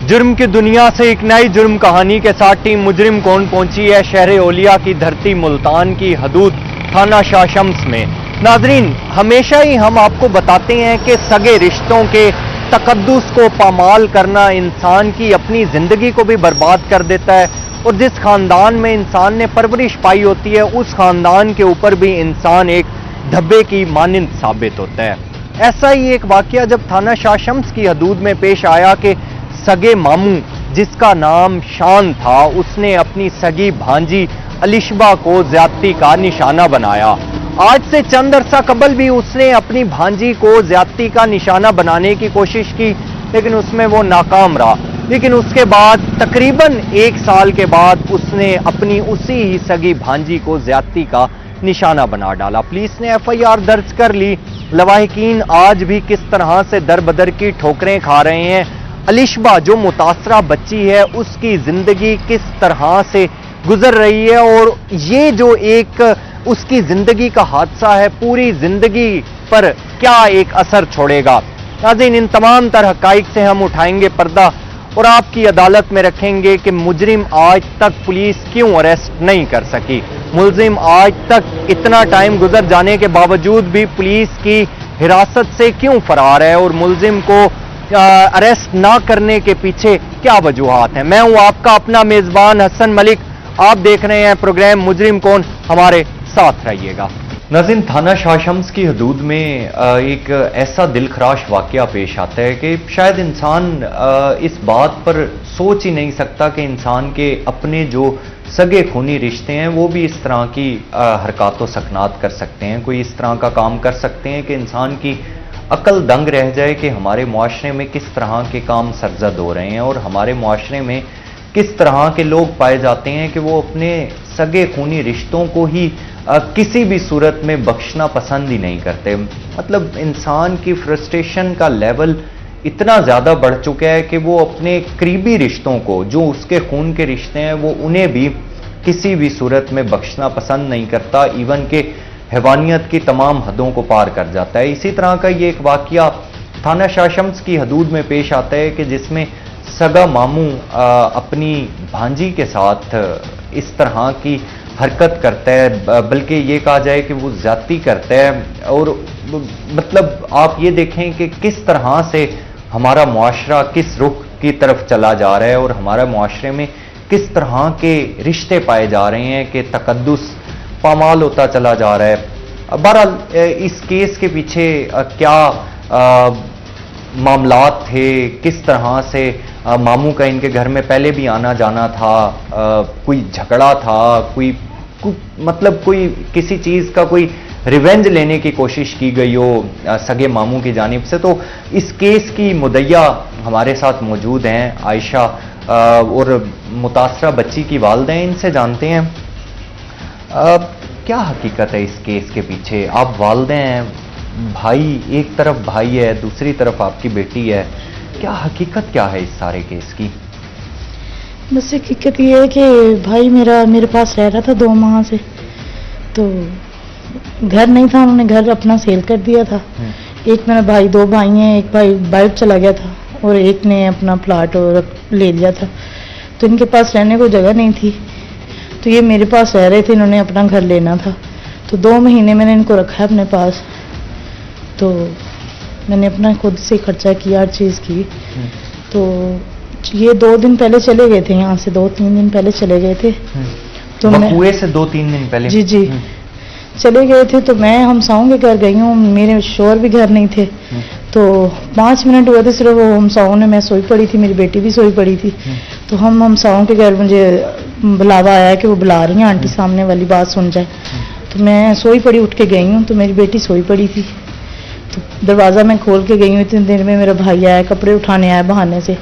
जुर्म की दुनिया से एक नई जुर्म कहानी के साथ टीम मुजरिम कौन पहुंची है शहर ओलिया की धरती मुल्तान की हदूद थाना शाह शम्स में। नाजरीन, हमेशा ही हम आपको बताते हैं कि सगे रिश्तों के तकद्दुस को पामाल करना इंसान की अपनी जिंदगी को भी बर्बाद कर देता है, और जिस खानदान में इंसान ने परवरिश पाई होती है उस खानदान के ऊपर भी इंसान एक धब्बे की मानिंद साबित होता है। ऐसा ही एक वाकया जब थाना शाह शम्स की हदूद में पेश आया कि सगे मामू जिसका नाम शान था, उसने अपनी सगी भांजी अलिशबा को ज्यादती का निशाना बनाया। आज से चंद अरसा कबल भी उसने अपनी भांजी को ज्यादती का निशाना बनाने की कोशिश की, लेकिन उसमें वो नाकाम रहा। लेकिन उसके बाद तकरीबन 1 साल के बाद उसने अपनी उसी ही सगी भांजी को ज्यादती का निशाना बना डाला। पुलिस ने FIR दर्ज कर ली। लवाहिकीन आज भी किस तरह से दर बदर की ठोकरें खा रहे हैं। अलिशबा जो मुतासरा बच्ची है उसकी जिंदगी किस तरह से गुजर रही है, और ये जो एक उसकी जिंदगी का हादसा है पूरी जिंदगी पर क्या एक असर छोड़ेगा। नाज़रीन, इन तमाम तरह हक़ाइक़ से हम उठाएंगे पर्दा और आपकी अदालत में रखेंगे कि मुजरिम आज तक पुलिस क्यों अरेस्ट नहीं कर सकी। मुलजिम आज तक इतना टाइम गुजर जाने के बावजूद भी पुलिस की हिरासत से क्यों फरार है, और मुलजिम को अरेस्ट ना करने के पीछे क्या वजूहात हैं। मैं हूं आपका अपना मेजबान हसन मलिक, आप देख रहे हैं प्रोग्राम मुजरिम कौन, हमारे साथ रहिएगा। नाज़रीन, थाना शाह शम्स की हदूद में एक ऐसा दिलखराश वाकया पेश आता है कि शायद इंसान इस बात पर सोच ही नहीं सकता कि इंसान के अपने जो सगे खूनी रिश्ते हैं वो भी इस तरह की हरकत व सकनात कर सकते हैं, कोई इस तरह का काम कर सकते हैं कि इंसान की अकल दंग रह जाए कि हमारे मुआशरे में किस तरह के काम सरजद हो रहे हैं, और हमारे मुआशरे में किस तरह के लोग पाए जाते हैं कि वो अपने सगे खूनी रिश्तों को ही किसी भी सूरत में बख्शना पसंद ही नहीं करते। मतलब इंसान की फ्रस्ट्रेशन का लेवल इतना ज़्यादा बढ़ चुका है कि वो अपने करीबी रिश्तों को, जो उसके खून के रिश्ते हैं, वो उन्हें भी किसी भी सूरत में बख्शना पसंद नहीं करता, इवन के हैवानियत की तमाम हदों को पार कर जाता है। इसी तरह का ये एक वाकया थाना शाह शम्स की हदूद में पेश आता है कि जिसमें सगा मामू अपनी भांजी के साथ इस तरह की हरकत करता है, बल्कि ये कहा जाए कि वो ज्यादती करता है। और मतलब आप ये देखें कि किस तरह से हमारा मुआशरा किस रुख की तरफ चला जा रहा है, और हमारे मुआशरे में किस तरह के रिश्ते पाए जा रहे हैं कि तकद्दुस पामाल होता चला जा रहा है। बहरहाल इस केस के पीछे क्या मामलात थे, किस तरह से मामू का इनके घर में पहले भी आना जाना था, कोई झगड़ा था, कोई किसी चीज़ का कोई रिवेंज लेने की कोशिश की गई हो सगे मामू की जानिब से, तो इस केस की मुद्दइया हमारे साथ मौजूद हैं आयशा और मुतासरा बच्ची की वालिदा हैं। इनसे जानते हैं क्या हकीकत है इस केस के पीछे। आप वालिदा हैं, भाई एक तरफ भाई है, दूसरी तरफ आपकी बेटी है, क्या हकीकत क्या है इस सारे केस की? बस हकीकत ये है कि भाई मेरा मेरे पास रह रहा था 2 माह से, तो घर नहीं था, उन्होंने घर अपना सेल कर दिया था। एक मेरा भाई, 2 भाई हैं, एक भाई बाहर चला गया था और एक ने अपना प्लाट और ले लिया था, तो इनके पास रहने को जगह नहीं थी, तो ये मेरे पास रह रहे थे। इन्होंने अपना घर लेना था, तो 2 महीने मैंने इनको रखा अपने पास, तो मैंने अपना खुद से खर्चा किया, हर चीज़ की। तो ये 2 दिन पहले चले गए थे, यहाँ से 2-3 दिन पहले चले गए थे। तो मैं बकुए से 2-3 दिन पहले जी चले गए थे, तो मैं हमसाओं के घर गई हूँ, मेरे शोहर भी घर नहीं थे। तो 5 मिनट हुए थे सिर्फ, वो हमसाओं ने, मैं सोई पड़ी थी, मेरी बेटी भी सोई पड़ी थी, तो हम हमसाओं के घर मुझे बुलावा आया कि वो बुला रही हैं, आंटी सामने वाली बात सुन जाए। तो मैं सोई पड़ी, उठ के गई हूँ, तो मेरी बेटी सोई पड़ी थी, तो दरवाज़ा मैं खोल के गई हूँ। इतनी देर में मेरा भाई आया, कपड़े उठाने आया बहाने से,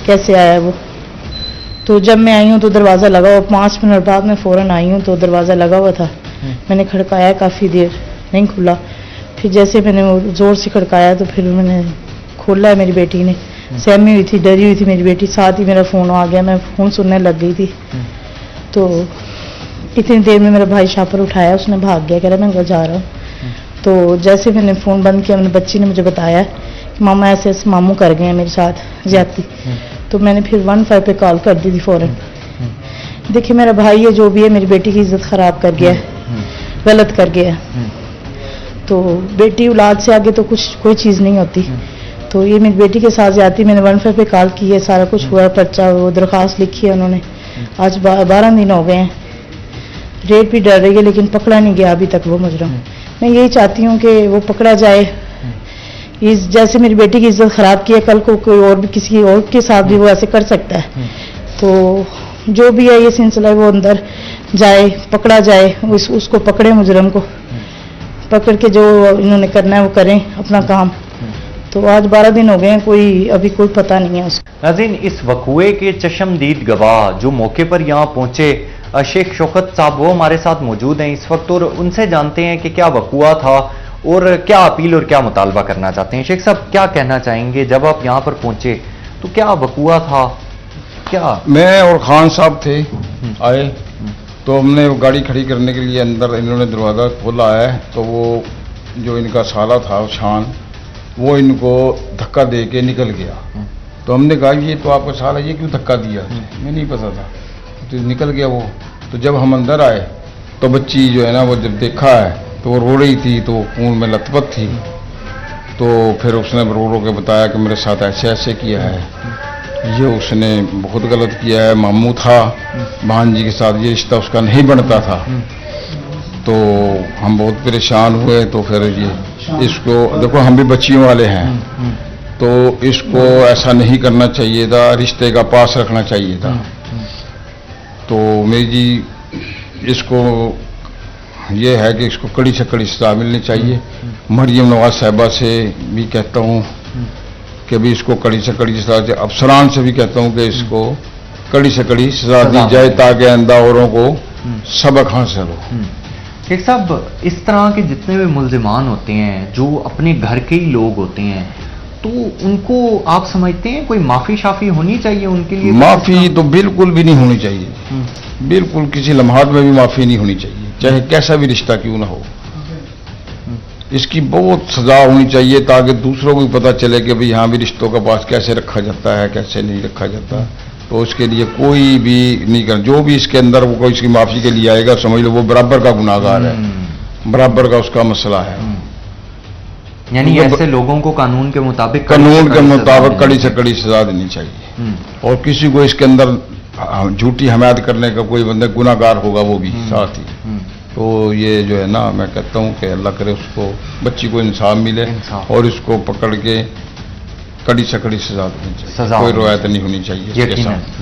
कैसे आया वो। तो जब मैं आई हूँ तो दरवाज़ा लगा हुआ, 5 मिनट बाद मैं फ़ौरन आई हूँ तो दरवाज़ा लगा हुआ था। मैंने खड़काया, काफ़ी देर नहीं खुला, फिर जैसे मैंने ज़ोर से खड़काया तो फिर मैंने खोला है। मेरी बेटी ने सहमी हुई थी, डरी हुई थी मेरी बेटी, साथ ही मेरा फ़ोन आ गया, मैं फ़ोन सुनने लग गई थी। तो इतनी देर में मेरा भाई शापर उठाया, उसने भाग गया, कह रहा मैं घर जा रहा हूँ। तो जैसे मैंने फ़ोन बंद किया, मैंने बच्ची ने मुझे बताया कि मामा ऐसे ऐसे मामू कर गए हैं मेरे साथ ज्यादती। تو میں نے پھر 15 پہ کال کر دی تھی فوراً. دیکھیے میرا بھائی ہے جو بھی ہے میری بیٹی کی عزت خراب کر گیا ہے, غلط کر گیا ہے. تو بیٹی اولاد سے آگے تو کوئی چیز نہیں ہوتی. تو یہ میری بیٹی کے ساتھ جاتی, میں نے 15 پہ کال کی ہے, سارا کچھ ہوا, پرچہ وہ درخواست لکھی ہے انہوں نے. آج 12 دن ہو گئے ہیں, ریٹ بھی ڈر رہی ہے لیکن پکڑا نہیں گیا ابھی تک وہ مجرم. میں یہی چاہتی ہوں کہ وہ پکڑا جائے. جیسے میری بیٹی کی عزت خراب کی ہے, کل کو کوئی اور بھی کسی اور کے ساتھ بھی وہ ایسے کر سکتا ہے. تو جو بھی ہے یہ سلسلہ وہ اندر جائے, پکڑا جائے, اس کو پکڑے, مجرم کو پکڑ کے جو انہوں نے کرنا ہے وہ کریں اپنا کام. تو آج 12 دن ہو گئے ہیں, ابھی کوئی پتہ نہیں ہے اس کو. ناظرین, اس وقوعے کے چشمدید گواہ جو موقع پر یہاں پہنچے شیخ شوکت صاحب, وہ ہمارے ساتھ موجود ہیں اس وقت, اور ان سے جانتے ہیں کہ کیا وقوعہ تھا اور کیا اپیل اور کیا مطالبہ کرنا چاہتے ہیں. شیخ صاحب کیا کہنا چاہیں گے, جب آپ یہاں پر پہنچے تو کیا وقوعہ تھا؟ کیا میں اور خان صاحب تھے آئے, تو ہم نے گاڑی کھڑی کرنے کے لیے اندر انہوں نے دروازہ کھولا ہے, تو وہ جو ان کا سالہ تھا شان, وہ ان کو دھکا دے کے نکل گیا. تو ہم نے کہا یہ تو آپ کا سالہ, یہ کیوں دھکا دیا؟ میں نہیں پتا تھا, تو نکل گیا وہ. تو جب ہم اندر آئے تو بچی جو ہے نا وہ جب دیکھا ہے تو وہ رو رہی تھی, تو خون میں لت پت تھی. تو پھر اس نے رو رو کے بتایا کہ میرے ساتھ ایسے ایسے کیا ہے, یہ اس نے بہت غلط کیا ہے. ماموں تھا بہن جی کے ساتھ, یہ رشتہ اس کا نہیں بنتا تھا. تو ہم بہت پریشان ہوئے. تو پھر یہ اس کو دیکھو, ہم بھی بچیوں والے ہیں, تو اس کو ایسا نہیں کرنا چاہیے تھا, رشتے کا پاس رکھنا چاہیے تھا. تو میری جی اس کو یہ ہے کہ اس کو کڑی سے کڑی سزا ملنی چاہیے. مریم نواز صاحبہ سے بھی کہتا ہوں کہ بھی اس کو کڑی سے کڑی سزا دے. افسران سے بھی کہتا ہوں کہ اس کو کڑی سے کڑی سزا دی جائے تاکہ آئندہ اوروں کو سبق حاصل ہو. شیخ صاحب, اس طرح کے جتنے بھی ملزمان ہوتے ہیں جو اپنے گھر کے ہی لوگ ہوتے ہیں, تو ان کو آپ سمجھتے ہیں کوئی معافی شافی ہونی چاہیے ان کے لیے؟ معافی تو بالکل بھی نہیں ہونی چاہیے, بالکل کسی لمحات میں بھی معافی نہیں ہونی چاہیے, چاہے کیسا بھی رشتہ کیوں نہ ہو. اس کی بہت سزا ہونی چاہیے تاکہ دوسروں کو بھی پتہ چلے کہ بھئی یہاں بھی رشتوں کا پاس کیسے رکھا جاتا ہے, کیسے نہیں رکھا جاتا. تو اس کے لیے کوئی بھی نہیں کر, جو بھی اس کے اندر وہ کوئی اس کی معافی کے لیے آئے گا, سمجھ لو وہ برابر کا گناہ گار ہے, برابر کا اس کا مسئلہ ہے. یعنی ایسے لوگوں کو قانون کے مطابق کڑی سے کڑی سزا دینی چاہیے. اور کسی کو اس کے اندر جھوٹی حمایت کرنے کا کوئی بندہ گناہ گار ہوگا وہ بھی ساتھ ہی. تو یہ جو ہے نا, میں کہتا ہوں کہ اللہ کرے اس کو, بچی کو انصاف ملے اور اس کو پکڑ کے کڑی سے کڑی سزا دینی چاہیے, کوئی روایت نہیں ہونی چاہیے.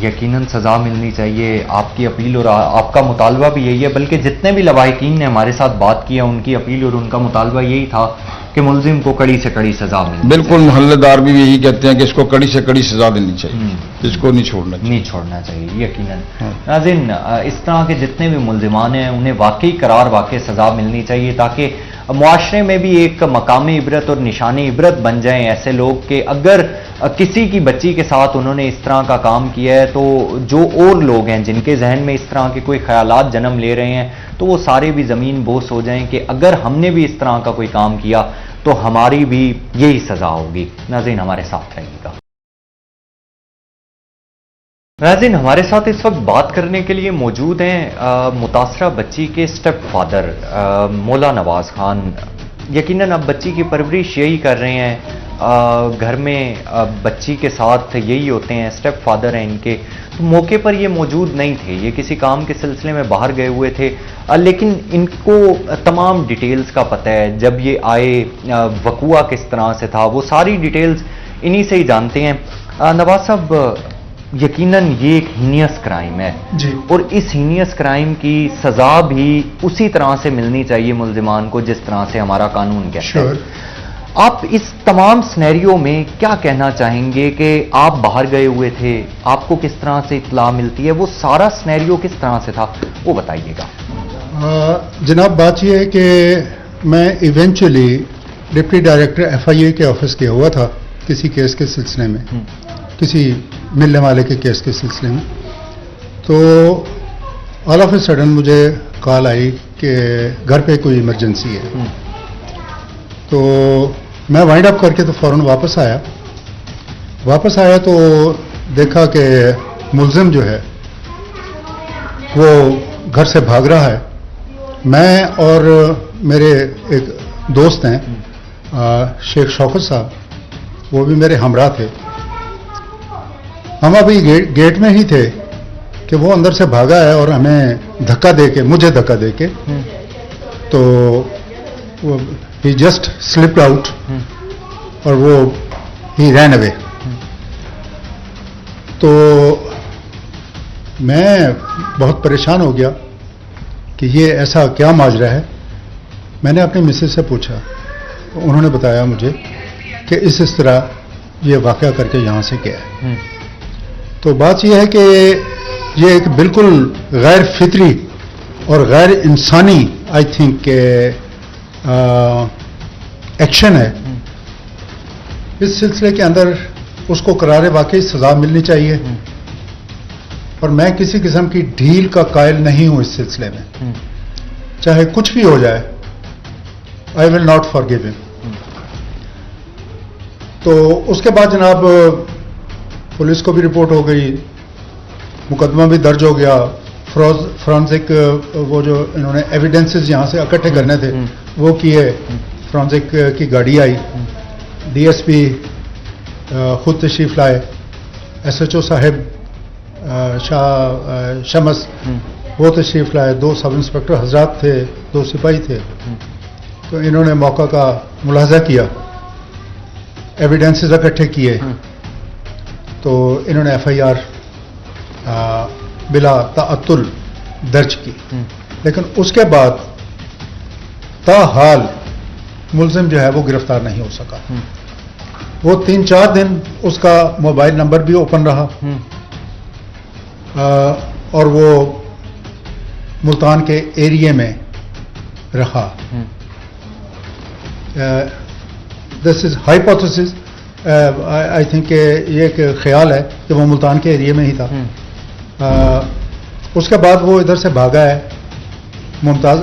یقیناً سزا ملنی چاہیے. آپ کی اپیل اور آپ کا مطالبہ بھی یہی ہے, بلکہ جتنے بھی لواحقین نے ہمارے ساتھ بات کی ہے ان کی اپیل اور ان کا مطالبہ یہی تھا کہ ملزم کو کڑی سے کڑی سزا ملے. بالکل, محلے دار بھی یہی کہتے ہیں کہ اس کو کڑی سے کڑی سزا دینی چاہیے, اس کو نہیں چھوڑنا چاہیے. یقیناً. ناظرین, اس طرح کے جتنے بھی ملزمان ہیں انہیں واقعی واقع سزا ملنی چاہیے تاکہ معاشرے میں بھی ایک مقام عبرت اور نشان عبرت بن جائیں ایسے لوگ کہ اگر کسی کی بچی کے ساتھ انہوں نے اس طرح کا کام کیا ہے تو جو اور لوگ ہیں جن کے ذہن میں اس طرح کے کوئی خیالات جنم لے رہے ہیں تو وہ سارے بھی زمین بوس ہو جائیں کہ اگر ہم نے بھی اس طرح کا کوئی کام کیا تو ہماری بھی یہی سزا ہوگی. ناظرین, ہمارے ساتھ رہیے گا. ناظرین, ہمارے ساتھ اس وقت بات کرنے کے لیے موجود ہیں متاثرہ بچی کے اسٹیپ فادر مولا نواز خان. یقیناً اب بچی کی پرورش یہی کر رہے ہیں, گھر میں بچی کے ساتھ یہی ہوتے ہیں, اسٹیپ فادر ہیں ان کے. تو موقع پر یہ موجود نہیں تھے, یہ کسی کام کے سلسلے میں باہر گئے ہوئے تھے, لیکن ان کو تمام ڈیٹیلز کا پتہ ہے. جب یہ آئے, وقوعہ کس طرح سے تھا, وہ ساری ڈیٹیلز انہی سے ہی جانتے ہیں. نواز صاحب, یقیناً یہ ایک ہینیس کرائم ہے جی, اور اس ہینیس کرائم کی سزا بھی اسی طرح سے ملنی چاہیے ملزمان کو جس طرح سے ہمارا قانون کہتا ہے. آپ اس تمام سینیریو میں کیا کہنا چاہیں گے کہ آپ باہر گئے ہوئے تھے, آپ کو کس طرح سے اطلاع ملتی ہے, وہ سارا سینیریو کس طرح سے تھا وہ بتائیے گا. جناب بات یہ ہے کہ میں ایونچولی ڈپٹی ڈائریکٹر FIA کے آفس گیا ہوا تھا کسی کیس کے سلسلے میں, کسی ملنے والے کے کیس کے سلسلے میں. تو آل آف اے سڈن مجھے کال آئی کہ گھر پہ کوئی ایمرجنسی ہے. تو میں وائنڈ اپ کر کے تو فوراً واپس آیا تو देखा कि मुलजिम जो है वो घर से भाग रहा है। मैं और मेरे एक दोस्त हैं शेख शौकत साहब, वो भी मेरे हमराह थे। हम अभी गेट में ही थे कि वो अंदर से भागा है और हमें धक्का देके, मुझे धक्का देके, तो वो ही जस्ट स्लिप्ड आउट और वो ही रैन अवे। तो मैं बहुत परेशान हो गया कि ये ऐसा क्या माजरा है। मैंने अपनी मिसेस से पूछा, तो उन्होंने बताया मुझे कि इस तरह ये वाक़या करके यहाँ से गया है। तो बात यह है कि ये एक बिल्कुल गैर फितरी और गैर इंसानी आई थिंक एक्शन है। इस सिलसिले के अंदर उसको करारे वाकई सजा मिलनी चाहिए और मैं किसी किस्म की ढील का कायल नहीं हूं इस सिलसिले में। चाहे कुछ भी हो जाए, I will not forgive him. तो उसके बाद जनाब पुलिस को भी रिपोर्ट हो गई, मुकदमा भी दर्ज हो गया। फॉरेंसिक वो जो इन्होंने एविडेंसेस यहाँ से इकट्ठे करने थे वो किए। फॉरेंसिक की गाड़ी आई, डीएसपी खुद तशरीफ लाए, एसएचओ साहब शाह शमस वो तशरीफ लाए, 2 सब इंस्पेक्टर हजरात थे, 2 सिपाही थे। तो इन्होंने मौका का मुलाहजा किया, एविडेंसेस इकट्ठे किए, तो इन्होंने एफआईआर बिला ताअत्तुल दर्ज की। लेकिन उसके बाद ताहाल मुलजिम जो है वो गिरफ्तार नहीं हो सका। वो 3-4 दिन उसका मोबाइल नंबर भी ओपन रहा और वो मुल्तान के एरिया में रहा। This is hypothesis, I think ये एक ख्याल है कि वो मुल्तान के एरिया में ही था। उसके बाद वो इधर से भागा है, मुमताज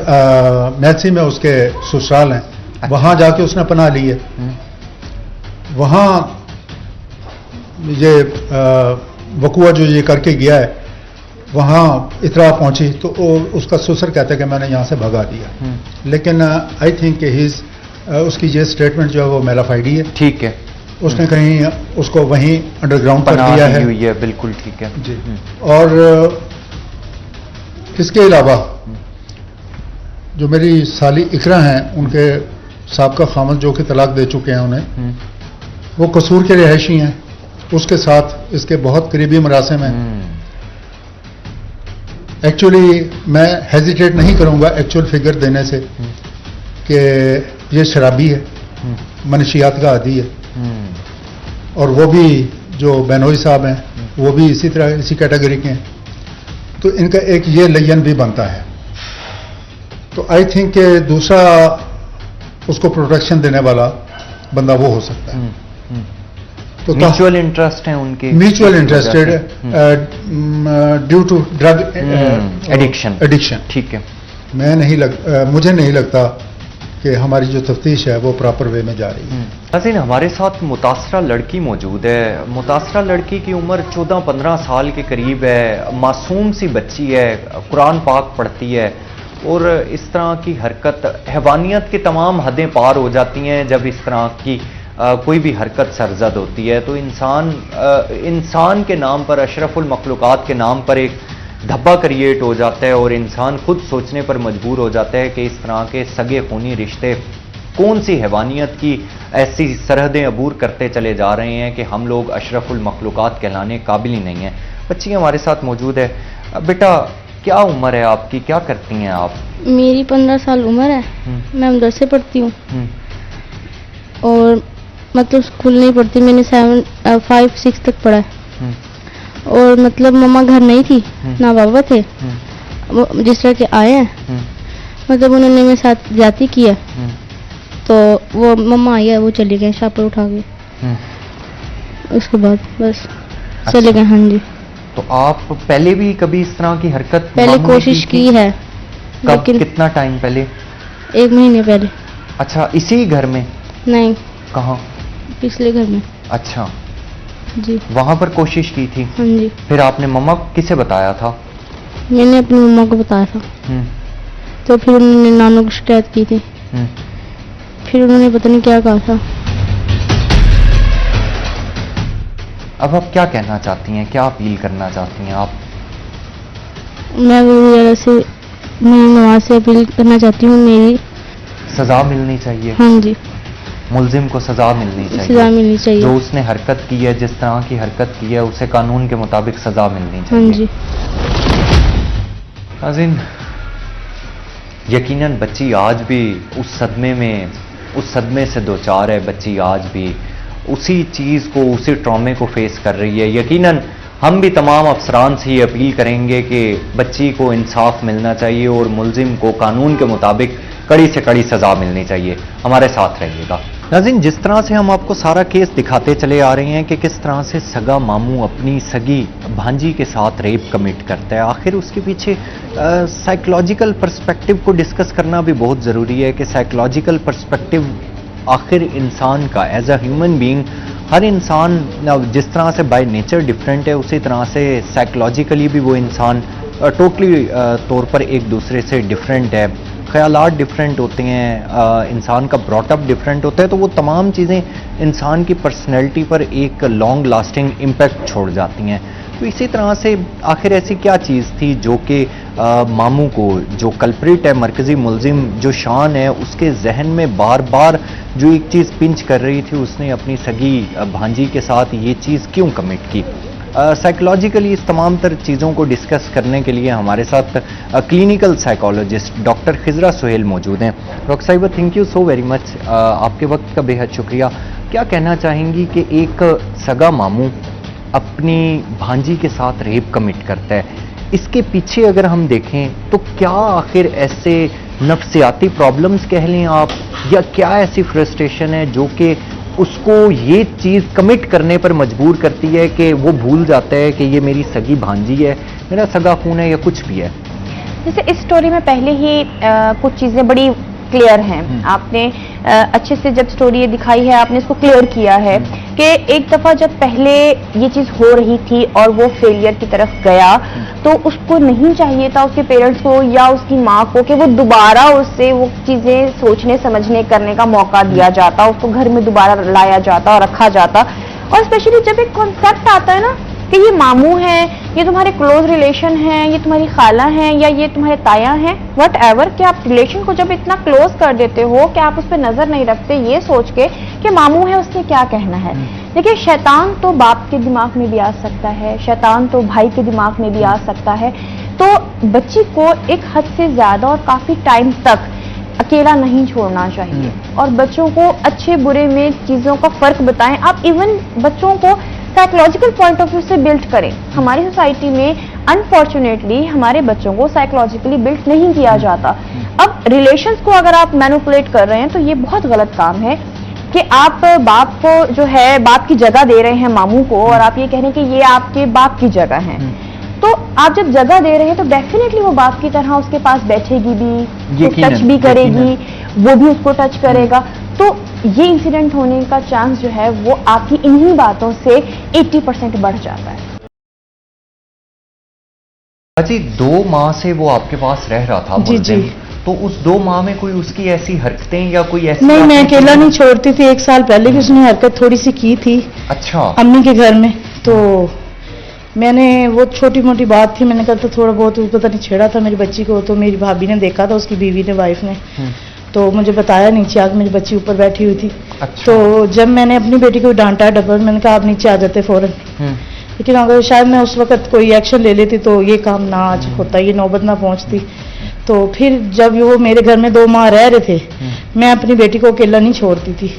मैथसी में उसके ससुराल हैं, वहाँ जाके उसने पनाह ली है। वहाँ ये वकुआ जो ये करके गया है, वहाँ इतला पहुंची तो उसका ससुर कहता है कि मैंने यहाँ से भगा दिया। लेकिन आई थिंक उसकी ये स्टेटमेंट जो है वो मेलाफाइडी है। ठीक है, उसने कहीं उसको वहीं अंडरग्राउंड कर दिया है। हुई है, बिल्कुल ठीक है जी। और इसके अलावा जो मेरी साली इकरा हैं, उनके साबका खामद जो कि तलाक दे चुके हैं उन्हें, वो कसूर के रिहायशी हैं, उसके साथ इसके बहुत करीबी मरासिम हैं। एक्चुअली मैं हेजिटेट नहीं करूंगा एक्चुअल फिगर देने से कि ये शराबी है, मनशियात का आदी है, और वो भी जो बेनोई साहब हैं वो भी इसी तरह इसी कैटेगरी के हैं। तो इनका एक ये लयन भी बनता है। तो आई थिंक दूसरा उसको प्रोटेक्शन देने वाला बंदा वो हो सकता है। तो म्यूचुअल इंटरेस्ट है उनके, mutual interested due to drug addiction. ठीक है, मुझे नहीं लगता कि हमारी जो तफ्तीश है वो प्रॉपर वे में जा रही है। नाज़रीन, हमारे साथ मुतासरा लड़की मौजूद है। मुतासरा लड़की की उम्र 14-15 साल के करीब है, मासूम सी बच्ची है, कुरान पाक पढ़ती है और इस तरह की हरकत, हैवानियत की तमाम हदें पार हो जाती हैं जब इस तरह की कोई भी हरकत सरजद होती है। तो इंसान के नाम पर, अशरफुल मखलूकात के नाम पर एक धब्बा क्रिएट हो जाता है और इंसान खुद सोचने पर मजबूर हो जाता है कि इस तरह के सगे खूनी रिश्ते कौन सी हैवानियत की ऐसी सरहदें अबूर करते चले जा रहे हैं कि हम लोग अशरफुल मखलूकात कहलाने काबिल ही नहीं हैं। बच्ची हमारे साथ मौजूद है। बेटा, क्या उम्र है आपकी, क्या करती हैं आप? मेरी 15 साल उम्र है। मैं मदरसे पढ़ती हूँ और मतलब स्कूल नहीं पढ़ती। मैंने 5-6 तक पढ़ा है और मतलब मम्मा घर नहीं थी, ना बाबा थे। जिस तरह के आए हैं मतलब उन्होंने मेरे साथ ज्यादती किया, तो वो मम्मा आई है, वो चली गए शापर उठा के। उसके बाद बस चले गए। हाँ जी। तो आप पहले भी कभी इस तरह की हरकत पहले कोशिश की है, लेकिन कितना टाइम पहले? 1 महीने पहले। अच्छा, इसी घर में? नहीं, कहाँ? पिछले घर में। अच्छा, जी। वहां पर कोशिश की थी? हाँ जी। फिर आपने मम्मा किसे बताया था? मैंने अपनी मम्मा को बताया था, हम्म, तो फिर उन्होंने नानू को शिकायत की थी, हम्म। फिर उन्होंने पता नहीं क्या कहा था। अब आप क्या कहना चाहती हैं, क्या अपील करना चाहती हैं आप? मैं वगैरह से मेरी नमाज से अपील करना चाहती हूँ, मेरी सजा मिलनी चाहिए, हाँ जी, मुलजिम को सजा मिलनी चाहिए, सजा मिलनी जो चाहिए। उसने हरकत की है, जिस तरह की हरकत की है, उसे कानून के मुताबिक सजा मिलनी हाँ चाहिए। जी। नाज़रीन, यकीनन बच्ची आज भी उस सदमे से दो चार है। बच्ची आज भी उसी चीज़ को, उसी ट्रॉमे को फेस कर रही है। यकीनन हम भी तमाम अफसरान से ये अपील करेंगे कि बच्ची को इंसाफ मिलना चाहिए और मुलजिम को कानून के मुताबिक कड़ी से कड़ी सजा मिलनी चाहिए। हमारे साथ रहिएगा। नाज़रीन, जिस तरह से हम आपको सारा केस दिखाते चले आ रहे हैं कि किस तरह से सगा मामू अपनी सगी भांजी के साथ रेप कमिट करता है, आखिर उसके पीछे साइकोलॉजिकल पर्सपेक्टिव को डिस्कस करना भी बहुत ज़रूरी है कि साइकोलॉजिकल पर्सपेक्टिव आखिर इंसान का एज अ ह्यूमन बीइंग, हर इंसान जिस तरह से बाय नेचर डिफरेंट है, उसी तरह से साइकोलॉजिकली भी वो इंसान टोटली तौर पर एक दूसरे से डिफरेंट है। ख्यालात डिफरेंट होते हैं, इंसान का ब्रॉटअप डिफरेंट होता है, तो वो तमाम चीज़ें इंसान की पर्सनैलिटी पर एक लॉन्ग लास्टिंग इम्पैक्ट छोड़ जाती हैं। तो इसी तरह से आखिर ऐसी क्या चीज़ थी जो कि मामू को, जो कल्प्रिट है, मरकज़ी मुलजिम जो शान है, उसके जहन में बार बार जो एक चीज़ पिंच कर रही थी, उसने अपनी सगी भांजी के साथ ये चीज़ क्यों कमिट की। साइकोलॉजिकली इस तमाम तर चीज़ों को डिस्कस करने के लिए हमारे साथ क्लिनिकल साइकोलॉजिस्ट डॉक्टर खिजरा सुहेल मौजूद हैं। डॉक्टर साहिबा, thank you so very much, आपके वक्त का बेहद शुक्रिया। क्या कहना चाहेंगी कि एक सगा मामू अपनी भांजी के साथ रेप कमिट करता है, इसके पीछे अगर हम देखें तो क्या आखिर ऐसे नफ्सियाती प्रॉब्लम्स कह लें आप, या क्या ऐसी फ्रस्ट्रेशन है जो कि उसको ये चीज़ कमिट करने पर मजबूर करती है कि वो भूल जाता है कि ये मेरी सगी भांजी है, मेरा सगा खून है, या कुछ भी है। जैसे इस स्टोरी में पहले ही कुछ चीज़ें बड़ी क्लियर हैं। आपने अच्छे से जब स्टोरी ये दिखाई है, आपने इसको क्लियर किया है कि एक दफ़ा जब पहले ये चीज़ हो रही थी और वो फेलियर की तरफ गया, तो उसको नहीं चाहिए था उसके पेरेंट्स को या उसकी माँ को कि वो दोबारा उससे वो चीज़ें सोचने समझने करने का मौका दिया जाता, उसको घर में दोबारा लाया जाता और रखा जाता। और स्पेशली जब एक कॉन्सेप्ट आता है ना कि ये मामू हैं, ये तुम्हारे क्लोज रिलेशन हैं, ये तुम्हारी खाला हैं या ये तुम्हारे ताया हैं, वट एवर, कि आप रिलेशन को जब इतना क्लोज कर देते हो कि आप उस पर नजर नहीं रखते ये सोच के कि मामू है, उससे क्या कहना है। देखिए, शैतान तो बाप के दिमाग में भी आ सकता है, शैतान तो भाई के दिमाग में भी आ सकता है। तो बच्ची को एक हद से ज्यादा और काफी टाइम तक अकेला नहीं छोड़ना चाहिए और बच्चों को अच्छे बुरे में चीजों का फर्क बताएं। आप इवन बच्चों को साइकोलॉजिकल पॉइंट ऑफ व्यू से बिल्ड करें। हमारी सोसाइटी में अनफॉर्चुनेटली हमारे बच्चों को साइकोलॉजिकली बिल्ड नहीं किया जाता। अब रिलेशंस को अगर आप मैनिपुलेट कर रहे हैं तो ये बहुत गलत काम है कि आप बाप को जो है बाप की जगह दे रहे हैं मामू को, और आप ये कह रहे हैं कि ये आपके बाप की जगह है। तो आप जब जगह दे रहे हैं तो डेफिनेटली वो बाप की तरह उसके पास बैठेगी भी, टच भी करेगी, वो भी उसको टच करेगा। तो ये इंसिडेंट होने का चांस जो है वो आपकी इन्हीं बातों से 80% बढ़ जाता है। जी, 2 माह से वो आपके पास रह रहा था जी, मुलजिम, जी। तो उस 2 माह में कोई उसकी ऐसी हरकतें या कोई ऐसी नहीं, मैं अकेला नहीं छोड़ती थी। 1 साल पहले भी उसने हरकत थोड़ी सी की थी अच्छा, अम्मी के घर में, तो मैंने वो छोटी मोटी बात थी, मैंने कहा तो थोड़ा बहुत पता नहीं छेड़ा था मेरी बच्ची को, तो मेरी भाभी ने देखा था, उसकी बीवी ने, वाइफ ने, तो मुझे बताया, नीचे आकर मेरी बच्ची ऊपर बैठी हुई थी। अच्छा। तो जब मैंने अपनी बेटी को डांटा डबर, मैंने कहा आप नीचे आ जाते फौरन, लेकिन अगर शायद मैं उस वक्त कोई एक्शन ले लेती तो ये काम ना आज होता, ये नौबत ना पहुंचती। तो फिर जब वो मेरे घर में 2 माह रह रहे थे, मैं अपनी बेटी को अकेला नहीं छोड़ती थी,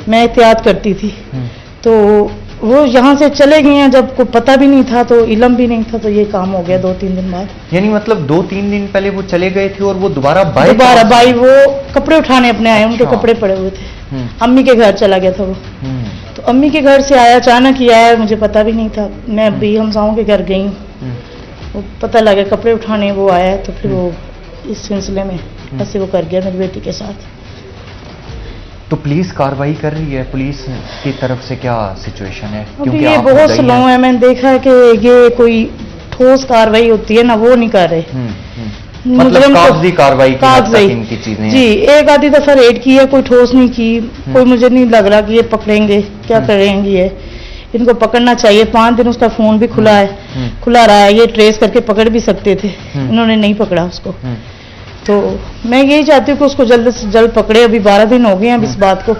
मैं एहतियात करती थी। तो वो यहाँ से चले गए हैं, जब को पता भी नहीं था, तो इलम भी नहीं था, तो ये काम हो गया 2-3 दिन बाद। यानी मतलब 2-3 दिन पहले वो चले गए थे और वो दोबारा बाई वो कपड़े उठाने अपने आए, उनके कपड़े पड़े हुए थे, अम्मी के घर चला गया था वो। तो अम्मी के घर से आया, अचानक ही आया, मुझे पता भी नहीं था। मैं भी हमसाओं के घर गई, वो पता लगा कपड़े उठाने वो आया, तो फिर वो इस सिलसिले में ऐसे वो कर गया मेरी बेटी के साथ। तो पुलिस कार्रवाई कर रही है, पुलिस की तरफ से क्या सिचुएशन है? अभी ये आप बहुत गई स्लो हैं। है, मैंने देखा है कि ये कोई ठोस कार्रवाई होती है ना, वो नहीं कर रहे। मतलब मुजरिम को- कागजी कार्रवाई की हद तक कागजी इनकी चीजें जी, हैं। एक आधी दफा रेड की है, कोई ठोस नहीं की, कोई मुझे नहीं लग रहा कि ये पकड़ेंगे, क्या करेंगे ये। इनको पकड़ना चाहिए, 5 दिन उसका फोन भी खुला है, खुला रहा है, ये ट्रेस करके पकड़ भी सकते थे, इन्होंने नहीं पकड़ा उसको। तो मैं यही चाहती हूँ कि उसको जल्द से जल्द पकड़े। अभी 12 दिन हो गए हैं अब इस बात को,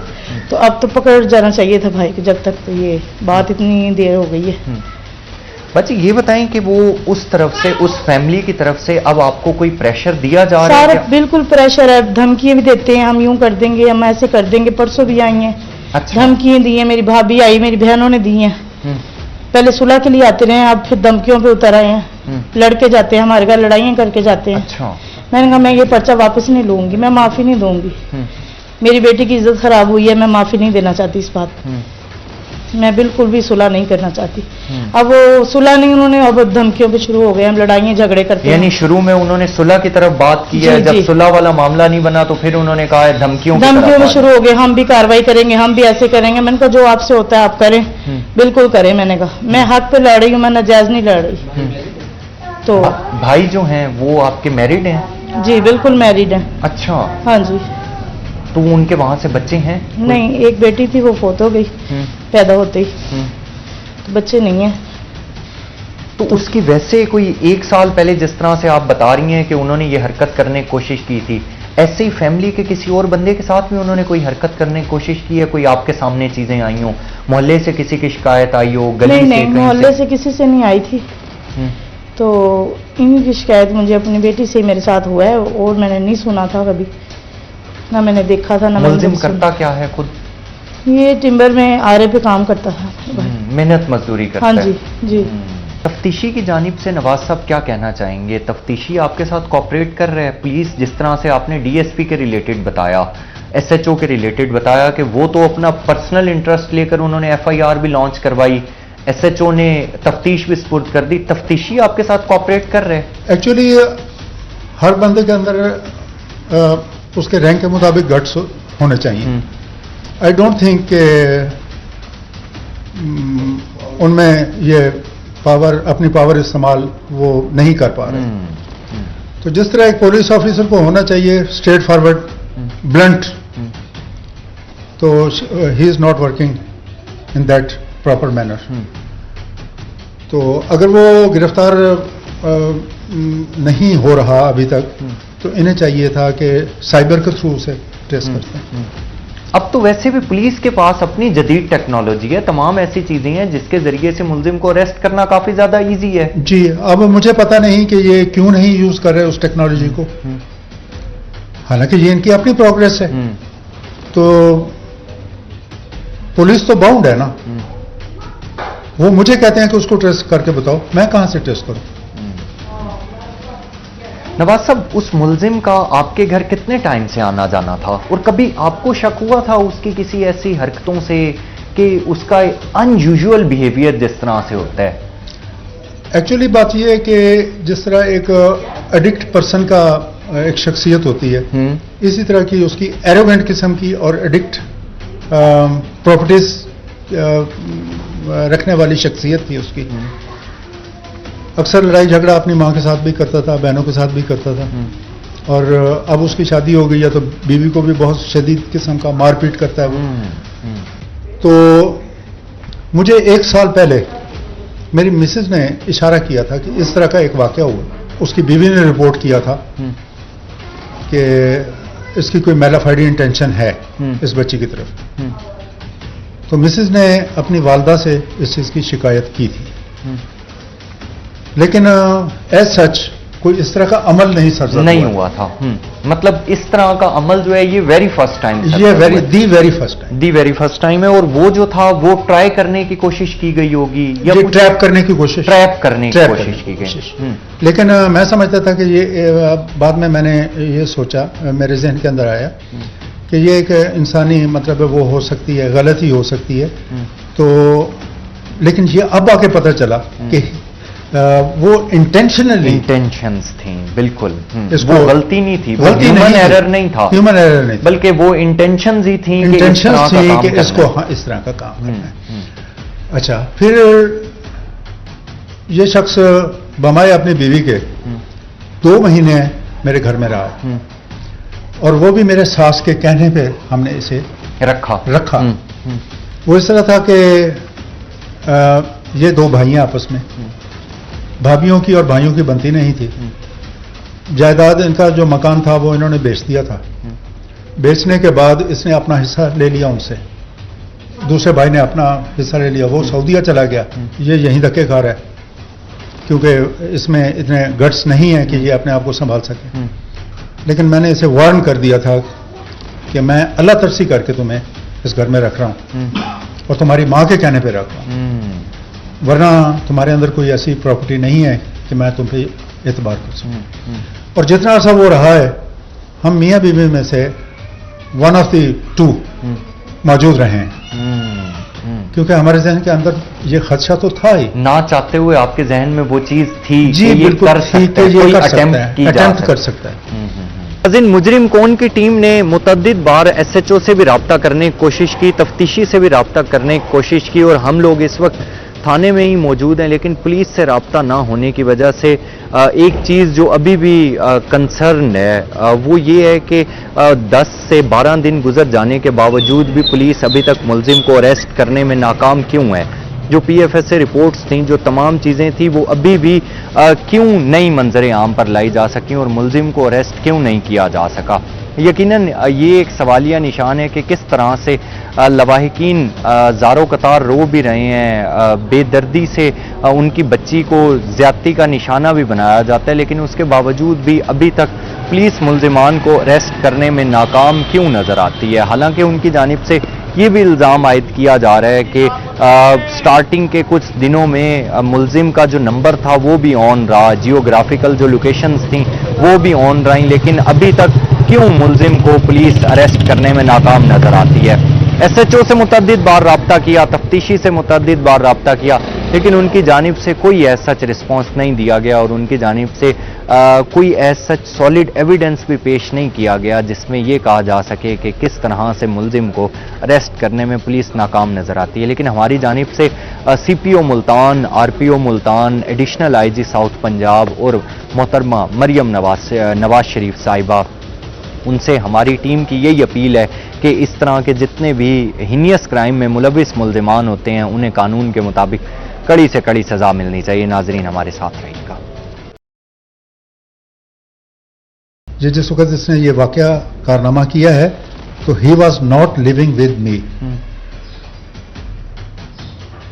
तो अब तो पकड़ जाना चाहिए था भाई को, जब तक तो ये बात इतनी देर हो गई है। बच्चे ये बताएं कि वो उस तरफ से, उस फैमिली की तरफ से अब आपको कोई प्रेशर दिया जा रहा है सारा क्या? बिल्कुल प्रेशर है, धमकियां भी देते हैं, हम यूं कर देंगे, हम ऐसे कर देंगे। परसों भी आई हैं, अच्छा। धमकियां दी हैं, मेरी भाभी आई, मेरी बहनों ने दी हैं। पहले सुलह के लिए आते रहे, अब फिर धमकियों पे उतर आए हैं, लड़के जाते हैं हमारे घर, लड़ाइयां करके जाते हैं। अच्छा। मैंने कहा मैं ये पर्चा वापस नहीं लूंगी, मैं माफी नहीं दूंगी। मेरी बेटी की इज्जत खराब हुई है, मैं माफी नहीं देना चाहती इस बात पर। मैं बिल्कुल भी सुलह नहीं करना चाहती। अब वो सुलह नहीं, उन्होंने अब धमकियों पे शुरू हो गए, हम लड़ाइयां झगड़े करते यानी हैं। शुरू में उन्होंने सुलह की तरफ बात की है, जी, जब जी। सुलह वाला मामला नहीं बना तो फिर उन्होंने कहा है धमकियों की धमकियों तरफ में आ शुरू हो गए, हम भी कार्रवाई करेंगे, हम भी ऐसे करेंगे। मैंने कहा जो आपसे होता है आप करें, बिल्कुल करें। मैंने कहा मैं हक पे लड़ रही हूँ, मैं नाजायज नहीं लड़ रही। तो भाई जो हैं वो आपके मैरिड हैं? जी बिल्कुल मैरिड है। अच्छा। हाँ जी। तो उनके वहां से बच्चे हैं? नहीं, एक बेटी थी, वो फौत हो गई पैदा होते ही, तो बच्चे नहीं है। तो उसकी वैसे कोई 1 साल पहले जिस तरह से आप बता रही हैं कि उन्होंने ये हरकत करने की कोशिश की थी, ऐसे ही फैमिली के किसी और बंदे के साथ भी उन्होंने कोई हरकत करने की कोशिश की है? कोई आपके सामने चीजें आई हो, मोहल्ले से किसी की शिकायत आई हो, गली नहीं से, नहीं, कहीं मोहल्ले से किसी से नहीं आई थी। हम्म, तो इन्हीं की शिकायत मुझे अपनी बेटी से ही मेरे साथ हुआ है, और मैंने नहीं सुना था कभी, ना मैंने देखा था, ना मैंने मुलजिम सुना। करता क्या है खुद? ये टिम्बर में आरे पे काम करता था। मेहनत मजदूरी करता हाँ है। जी जी। तफ्तीशी की जानिब से नवाज साहब क्या कहना चाहेंगे? तफ्तीशी आपके साथ कोऑपरेट कर रहे हैं? पुलिस जिस तरह से आपने डीएसपी के रिलेटेड बताया, एसएचओ के रिलेटेड बताया कि वो तो अपना पर्सनल इंटरेस्ट लेकर उन्होंने एफआईआर भी लॉन्च करवाई, एसएचओ ने तफ्तीश भी स्पुर्द कर दी, तफ्तीशी आपके साथ कोऑपरेट कर रहे हैं? एक्चुअली हर बंदे के अंदर उसके रैंक के मुताबिक गट्स होने चाहिए। आई डोंट थिंक कि उनमें ये पावर, अपनी पावर इस्तेमाल वो नहीं कर पा रहे। तो जिस तरह एक पुलिस ऑफिसर को होना चाहिए, स्ट्रेट फॉरवर्ड, ब्लंट, तो he is not working in that proper manner. तो अगर वो गिरफ्तार नहीं हो रहा अभी तक, तो इन्हें चाहिए था कि साइबर के थ्रू से ट्रेस करते हैं। अब तो वैसे भी पुलिस के पास अपनी जदीद टेक्नोलॉजी है, तमाम ऐसी चीजें हैं जिसके जरिए से मुलजिम को अरेस्ट करना काफी ज्यादा इजी है। जी, अब मुझे पता नहीं कि ये क्यों नहीं यूज कर रहे उस टेक्नोलॉजी को, हालांकि ये इनकी अपनी प्रोग्रेस है। तो पुलिस तो बाउंड है ना, वो मुझे कहते हैं कि उसको ट्रेस करके बताओ, मैं कहां से ट्रेस करूं? नवाज साहब, उस मुलजिम का आपके घर कितने टाइम से आना जाना था, और कभी आपको शक हुआ था उसकी किसी ऐसी हरकतों से कि उसका अनयूजुअल बिहेवियर जिस तरह से होता है? एक्चुअली बात यह है कि जिस तरह एक एडिक्ट पर्सन का एक शख्सियत होती है, इसी तरह की उसकी एरोगेंट किस्म की और एडिक्ट प्रॉपर्टीज रखने वाली शख्सियत थी उसकी। अक्सर लड़ाई झगड़ा अपनी माँ के साथ भी करता था, बहनों के साथ भी करता था, और अब उसकी शादी हो गई है तो बीवी को भी बहुत शदीद किस्म का मारपीट करता है वो। तो मुझे 1 साल पहले मेरी मिसेज ने इशारा किया था कि इस तरह का एक वाकया हुआ। उसकी बीवी ने रिपोर्ट किया था कि इसकी कोई मैलाफाइडी इंटेंशन है इस बच्ची की तरफ। तो मिसेज ने अपनी वालदा से इस चीज़ की शिकायत की थी, लेकिन एज सच कोई इस तरह का अमल नहीं सरजद नहीं हुआ था। मतलब इस तरह का अमल जो है ये वेरी फर्स्ट टाइम, ये दी वेरी फर्स्ट टाइम है। और वो जो था वो ट्राई करने की कोशिश की गई होगी, या ये कुछ ट्रैप करने की कोशिश की गई। लेकिन मैं समझता था कि ये बाद में मैंने ये सोचा, मेरे जहन के अंदर आया कि ये एक इंसानी मतलब वो हो सकती है, गलती हो सकती है। तो लेकिन ये अब आके पता चला कि वो इंटेंशनली इंटेंशंस थी, बिल्कुल। इसको- वो गलती नहीं थी, गलती ह्यूमन नहीं एरर नहीं था, ह्यूमन एरर नहीं था, बल्कि वो इंटेंशंस ही थी कि इस इंटेंशन तरह का थी काम कि करना इसको है। हाँ, इस तरह का काम करना है। अच्छा, फिर ये शख्स बमाए अपनी बीवी के 2 महीने मेरे घर में रहा, और वो भी मेरे सास के कहने पे हमने इसे रखा। वो इस तरह था कि ये 2 भाइयां आपस में, भाभीियों की और भाइयों की बनती नहीं थी। जायदाद इनका जो मकान था वो इन्होंने बेच दिया था। बेचने के बाद इसने अपना हिस्सा ले लिया उनसे, दूसरे भाई ने अपना हिस्सा ले लिया, वो सऊदीया चला गया, ये यहीं धक्के खा रहा है क्योंकि इसमें इतने गट्स नहीं है कि ये अपने आप को संभाल सके। लेकिन मैंने इसे वार्न कर दिया था कि मैं अल्लाह तरसी करके तुम्हें इस घर में रख रहा हूं और तुम्हारी मां के कहने पे रख रहा हूं, वरना तुम्हारे अंदर कोई ऐसी प्रॉपर्टी नहीं है कि मैं तुम पे एतबार कर सकूं। और जितना अर्सा वो रहा है, हम मियां बीवी में से 1 ऑफ द 2 मौजूद रहे हैं, क्योंकि हमारे जहन के अंदर ये खदशा तो था ही, ना चाहते हुए आपके जहन में वो चीज थी जी कि ये बिल्कुल कर थी सकता कि है, ये कोई कर सकता अटेम्प्ट की है, जा अटेम्प्ट कर सकती सकता है। नाज़रीन, मुजरिम कौन की टीम ने मुतअद्दिद बार SHO से भी रब्ता करने की कोशिश की, तफ्तीशी से भी रब्ता करने की कोशिश की, और हम लोग इस वक्त थाने में ही मौजूद हैं, लेकिन पुलिस से रब्ता ना होने की वजह से एक चीज़ जो अभी भी कंसर्न है वो ये है कि 10 से 12 दिन गुजर जाने के बावजूद भी पुलिस अभी तक मुलजिम को अरेस्ट करने में नाकाम क्यों है। जो PFS से रिपोर्ट्स थी, जो तमाम चीज़ें थी, वो अभी भी क्यों नई मंजर आम पर लाई जा सकी और मुलजिम को अरेस्ट क्यों नहीं किया जा सका। यकीनन ये एक सवालिया निशान है कि किस तरह से लवाहिकीन ज़ारो कतार रो भी रहे हैं, बेदर्दी से उनकी बच्ची को ज़्यादती का निशाना भी बनाया जाता है, लेकिन उसके बावजूद भी अभी तक पुलिस मुलजिमान को अरेस्ट करने में नाकाम क्यों नज़र आती है। हालांकि उनकी जानिब से ये भी इल्ज़ाम आयद किया जा रहा है कि स्टार्टिंग के कुछ दिनों में मुलजिम का जो नंबर था वो भी ऑन रहा, जियोग्राफिकल जो लोकेशंस थी वो भी ऑन रही, लेकिन अभी तक क्यों मुलजिम को पुलिस अरेस्ट करने में नाकाम नजर आती है। SHO से मुतअद्दिद बार राब्ता किया, तफ्तीशी से मुतअद्दिद बार राब्ता किया, लेकिन उनकी जानिब से कोई ऐसा रिस्पॉन्स नहीं दिया गया और उनकी जानिब से कोई ऐसा सॉलिड एविडेंस भी पेश नहीं किया गया जिसमें यह कहा जा सके कि किस तरह से मुलजिम को अरेस्ट करने में पुलिस नाकाम नजर आती है। लेकिन हमारी जानिब से CPO Multan, RPO Multan, additional IG south Punjab और मोहतरमा मरियम नवाज शरीफ साहिबा, उनसे हमारी टीम की यही अपील है कि इस तरह के जितने भी हिनियस क्राइम में मुलविस मुल्जिमान होते हैं उन्हें कानून के मुताबिक कड़ी से कड़ी सजा मिलनी चाहिए। नाजरीन, हमारे साथ रहिएगा। जिस वक्त इसने ये वाकया कारनामा किया है तो he was not living with me.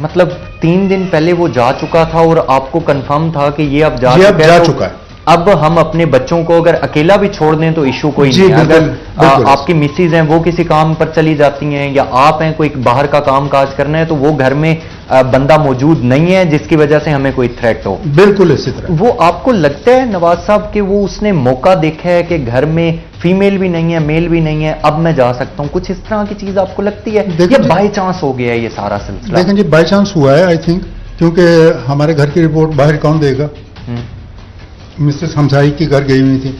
मतलब 3 दिन पहले वो जा चुका था और आपको कंफर्म था कि ये अब जा चुका है। अब हम अपने बच्चों को अगर अकेला भी छोड़ दें तो इशू कोई नहीं है। अगर आपकी मिसेज हैं वो किसी काम पर चली जाती हैं या आप हैं कोई बाहर का काम काज करना है तो वो घर में बंदा मौजूद नहीं है जिसकी वजह से हमें कोई थ्रेट हो। बिल्कुल इसी तरह। वो आपको लगता है नवाज साहब कि वो उसने मौका देखा है कि घर में फीमेल भी नहीं है, मेल भी नहीं है, अब मैं जा सकता हूं, कुछ इस तरह की चीज आपको लगती है या बाय चांस हो गया ये सारा सिलसिला? लेकिन जी बाय चांस हुआ है आई थिंक, क्योंकि हमारे घर की रिपोर्ट बाहर कौन देगा। मिसेस हमसाई की घर गई हुई थी,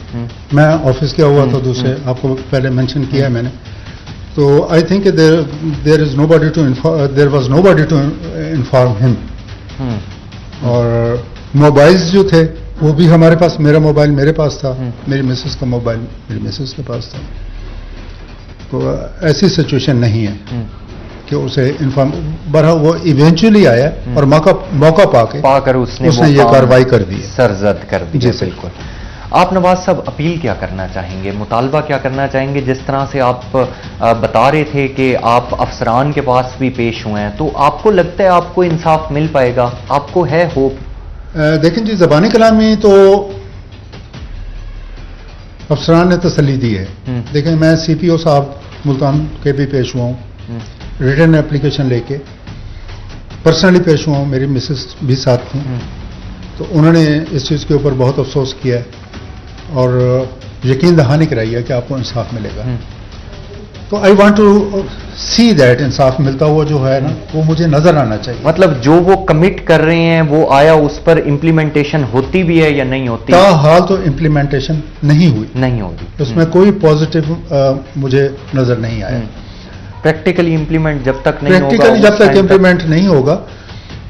मैं ऑफिस गया हुआ था दूसरे, आपको पहले मेंशन किया है मैंने। तो I think there was nobody to inform him. और मोबाइल्स जो थे वो भी हमारे पास, मेरा मोबाइल मेरे पास था, मेरी मिसेस का मोबाइल मेरी मिसेस के पास था। तो ऐसी सिचुएशन नहीं है कि उसे इन्फॉर्म, बहरहाल वो इवेंचुअली आया और मौका पाकर उसने ये कार्रवाई कर दी, सरजद कर दी। बिल्कुल। आप नवाज साहब अपील क्या करना चाहेंगे, मुतालबा क्या करना चाहेंगे? जिस तरह से आप बता रहे थे कि आप अफसरान के पास भी पेश हुए हैं, तो आपको लगता है आपको इंसाफ मिल पाएगा? आपको है होप? देखें जी, ज़बानी कलामी तो अफसरान ने तसल्ली दी है। देखें, मैं CPO साहब मुल्तान के भी पेश हुआ हूँ, रिटर्न एप्लीकेशन लेके, पर्सनली पेश हुआ हूँ, मेरी मिसेस भी साथ थी। तो उन्होंने इस चीज़ के ऊपर बहुत अफसोस किया है और यकीन दहानी कराई है कि आपको इंसाफ मिलेगा। तो I want to see that इंसाफ मिलता हुआ जो है ना वो मुझे नजर आना चाहिए। मतलब जो वो कमिट कर रहे हैं वो आया उस पर इम्प्लीमेंटेशन होती भी है या नहीं होती? ताहाल तो इम्प्लीमेंटेशन नहीं हुई, नहीं होगी, उसमें कोई पॉजिटिव मुझे नजर नहीं आया। प्रैक्टिकली इम्प्लीमेंट जब तक नहीं होगा, प्रैक्टिकली जब उस तक टाइम इम्प्लीमेंट नहीं होगा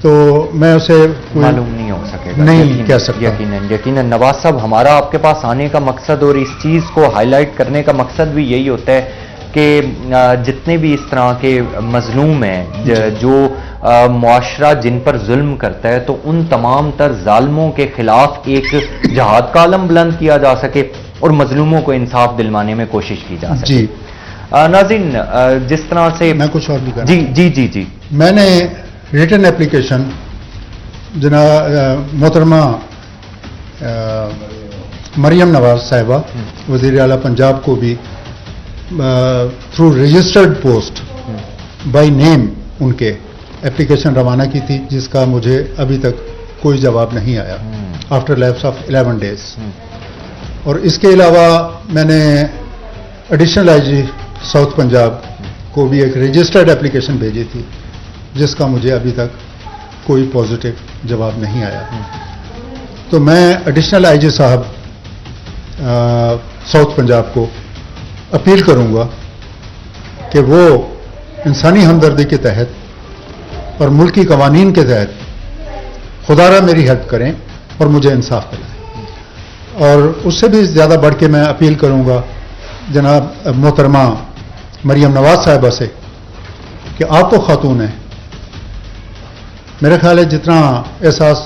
तो मैं उसे मालूम नहीं हो सकेगा। नहीं कह सकता। यकीनन यकीनन। नवाज साहब, हमारा आपके पास आने का मकसद और इस चीज़ को हाईलाइट करने का मकसद भी यही होता है कि जितने भी इस तरह के मजलूम हैं जो मुआशरा जिन पर जुल्म करता है, तो उन तमाम तर जालिमों के खिलाफ एक जहाद का आलम बुलंद किया जा सके और मजलूमों को इंसाफ दिलवाने में कोशिश की जा सके। जी नाज़रीन, जिस तरह से मैं कुछ और भी कर जी जी जी जी मैंने रिटन एप्लीकेशन मोहतरमा मरियम नवाज साहिबा वज़ीर आला पंजाब को भी through registered post by name उनके एप्लीकेशन रवाना की थी, जिसका मुझे अभी तक कोई जवाब नहीं आया आफ्टर लैप्स ऑफ 11 डेज। और इसके अलावा मैंने एडिशनल आईजी साउथ पंजाब को भी एक रजिस्टर्ड एप्लीकेशन भेजी थी, जिसका मुझे अभी तक कोई पॉजिटिव जवाब नहीं आया। तो मैं एडिशनल आईजी साहब साउथ पंजाब को अपील करूंगा कि वो इंसानी हमदर्दी के तहत और मुल्की कवानीन के तहत खुदारा मेरी हेल्प करें और मुझे इंसाफ दिलाएं। और उससे भी ज़्यादा बढ़ के मैं अपील करूंगा जनाब मोहतरमा मरियम नवाज साहिबा से कि आप तो खातून हैं, मेरे ख्याल है जितना एहसास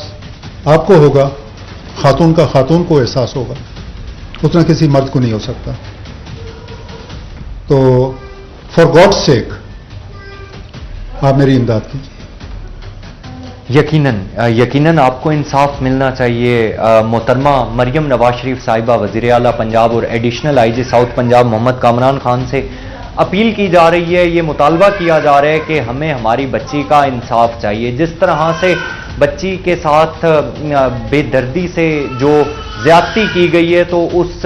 आपको होगा, खातून का खातून को एहसास होगा, उतना किसी मर्द को नहीं हो सकता। तो फॉर गॉड्स सेक आप मेरी इमदाद कीजिए। यकीनन यकीनन आपको इंसाफ मिलना चाहिए। मोहतरमा मरियम नवाज शरीफ साहिबा वज़ीर आला पंजाब और additional IG South Punjab Mohammad Kamran Khan से अपील की जा रही है, ये मुतालबा किया जा रहा है कि हमें हमारी बच्ची का इंसाफ चाहिए। जिस तरह से बच्ची के साथ बेदर्दी से जो ज़्यादती की गई है, तो उस